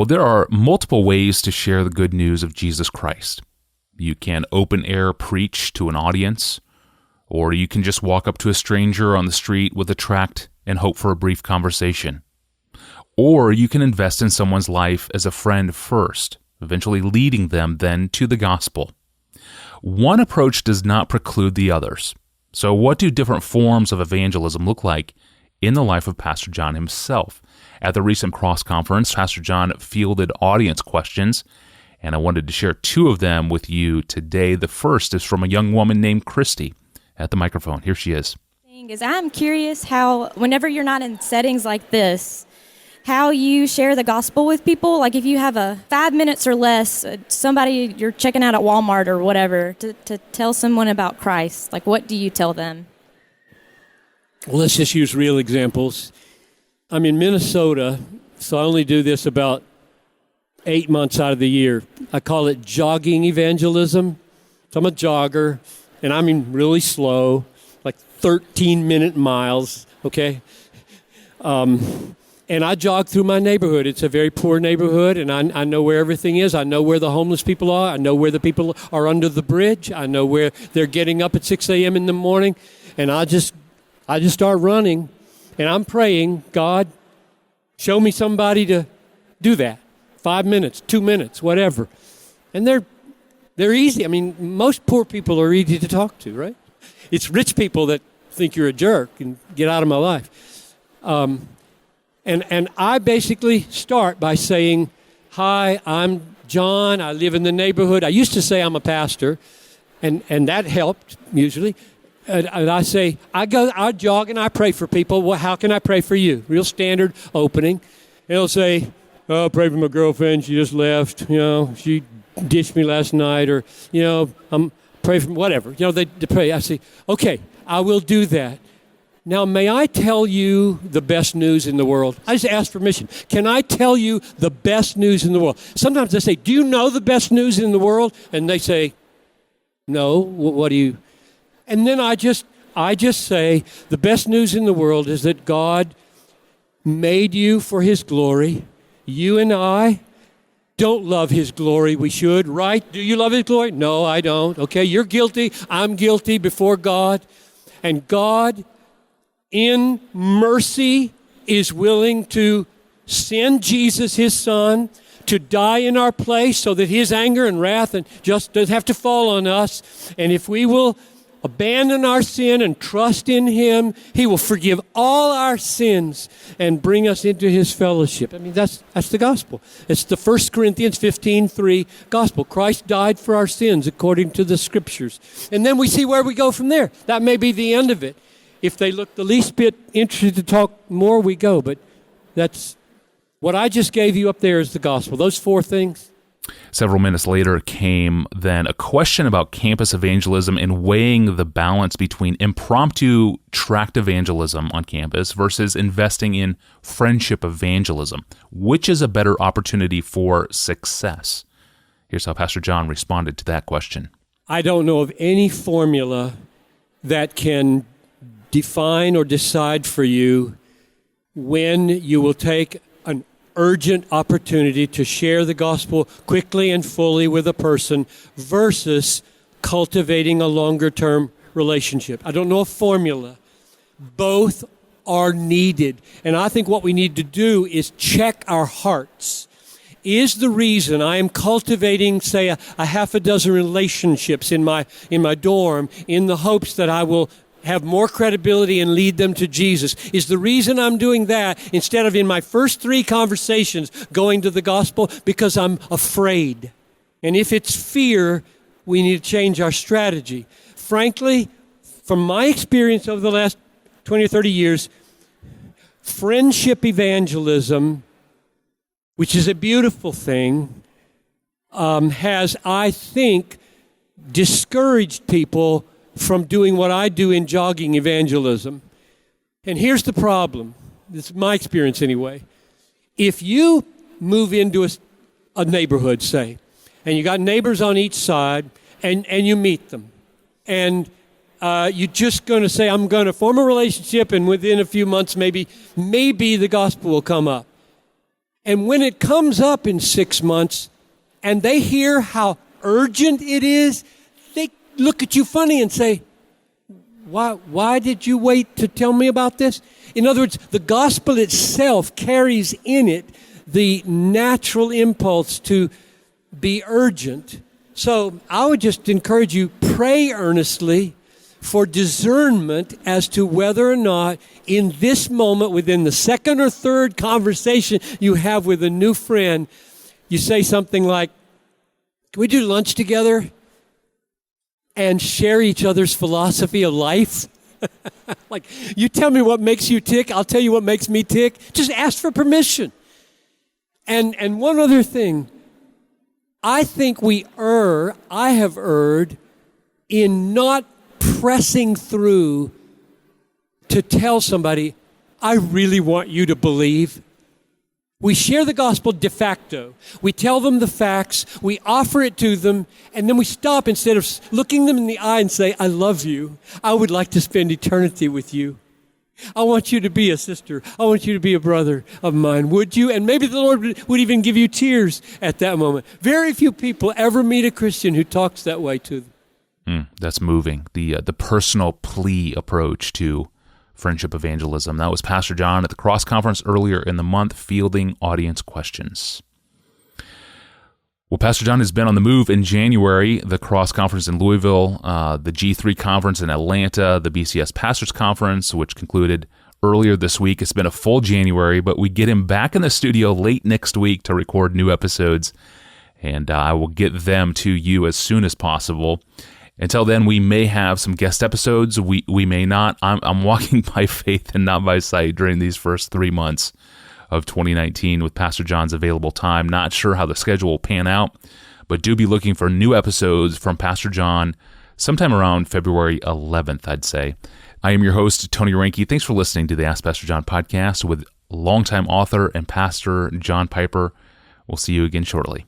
Well, there are multiple ways to share the good news of Jesus Christ. You can open air preach to an audience, or you can just walk up to a stranger on the street with a tract and hope for a brief conversation. Or you can invest in someone's life as a friend first, eventually leading them then to the gospel. One approach does not preclude the others. So what do different forms of evangelism look like in the life of Pastor John himself? At the recent Cross Conference, Pastor John fielded audience questions, and I wanted to share two of them with you today. The first is from a young woman named Christy. At the microphone, here she is. I'm curious how, whenever you're not in settings like this, how you share the gospel with people. Like if you have a 5 minutes or less, somebody you're checking out at Walmart or whatever, to tell someone about Christ, like what do you tell them? Well, let's just use real examples. I'm in Minnesota, so I only do this about 8 months out of the year. I call it jogging evangelism. So I'm a jogger, and I mean really slow, like 13-minute miles, okay? And I jog through my neighborhood. It's a very poor neighborhood, and I know where everything is. I know where the homeless people are. I know where the people are under the bridge. I know where they're getting up at 6 a.m. in the morning, and I just start running, and I'm praying, God, show me somebody to do that. 5 minutes, 2 minutes, whatever. And they're easy. I mean, most poor people are easy to talk to, right? It's rich people that think you're a jerk and get out of my life. And I basically start by saying, hi, I'm John. I live in the neighborhood. I used to say I'm a pastor, and that helped usually. And I say, I jog and I pray for people. Well, how can I pray for you? Real standard opening. And he'll say, oh, pray for my girlfriend. She just left. You know, she ditched me last night. Or, you know, I'm pray for whatever. You know, they pray. I say, okay, I will do that. Now, may I tell you the best news in the world? I just ask permission. Can I tell you the best news in the world? Sometimes I say, do you know the best news in the world? And they say, no, what do you? And then I just say, the best news in the world is that God made you for His glory. You and I don't love His glory. We should, right? Do you love His glory? No, I don't. Okay, you're guilty. I'm guilty before God. And God, in mercy, is willing to send Jesus, His Son, to die in our place so that His anger and wrath and just doesn't have to fall on us. And if we will abandon our sin and trust in Him, He will forgive all our sins and bring us into His fellowship. I mean, that's the gospel. It's the 1 Corinthians 15:3 gospel. Christ died for our sins according to the Scriptures. And then we see where we go from there. That may be the end of it. If they look the least bit interested to talk more, we go. But that's what I just gave you up there is the gospel. Those four things. Several minutes later came then a question about campus evangelism and weighing the balance between impromptu tract evangelism on campus versus investing in friendship evangelism. Which is a better opportunity for success? Here's how Pastor John responded to that question. I don't know of any formula that can define or decide for you when you will take an urgent opportunity to share the gospel quickly and fully with a person versus cultivating a longer-term relationship. I don't know a formula. Both are needed. And I think what we need to do is check our hearts. Is the reason I am cultivating, say, a half a dozen relationships in my dorm in the hopes that I will have more credibility and lead them to Jesus? Is the reason I'm doing that instead of in my first 3 conversations going to the gospel because I'm afraid? And if it's fear, we need to change our strategy. Frankly, from my experience over the last 20 or 30 years, friendship evangelism, which is a beautiful thing, has, I think, discouraged people from doing what I do in jogging evangelism. And here's the problem. This is my experience anyway. If you move into a neighborhood, say, and you got neighbors on each side, and you meet them, and you're just going to say, I'm going to form a relationship, and within a few months, maybe the gospel will come up. And when it comes up in 6 months and they hear how urgent it is, they look at you funny and say, why did you wait to tell me about this? In other words, the gospel itself carries in it the natural impulse to be urgent. So I would just encourage you, pray earnestly for discernment as to whether or not in this moment, within the second or third conversation you have with a new friend, you say something like, can we do lunch together and share each other's philosophy of life? Like, you tell me what makes you tick, I'll tell you what makes me tick. Just ask for permission. And one other thing, I think I have erred in not pressing through to tell somebody, I really want you to believe. We share the gospel de facto. We tell them the facts, we offer it to them, and then we stop instead of looking them in the eye and say, I love you. I would like to spend eternity with you. I want you to be a sister. I want you to be a brother of mine. Would you? And maybe the Lord would even give you tears at that moment. Very few people ever meet a Christian who talks that way to them. That's moving. The personal plea approach to friendship evangelism. That was Pastor John at the Cross Conference earlier in the month, fielding audience questions. Well, Pastor John has been on the move in January, the Cross Conference in Louisville, the G3 Conference in Atlanta, the BCS Pastors Conference, which concluded earlier this week. It's been a full January, but we get him back in the studio late next week to record new episodes, and I will get them to you as soon as possible. Until then, we may have some guest episodes. We may not. I'm walking by faith and not by sight during these first 3 months of 2019 with Pastor John's available time. Not sure how the schedule will pan out, but do be looking for new episodes from Pastor John sometime around February 11th, I'd say. I am your host, Tony Reinke. Thanks for listening to the Ask Pastor John podcast with longtime author and pastor John Piper. We'll see you again shortly.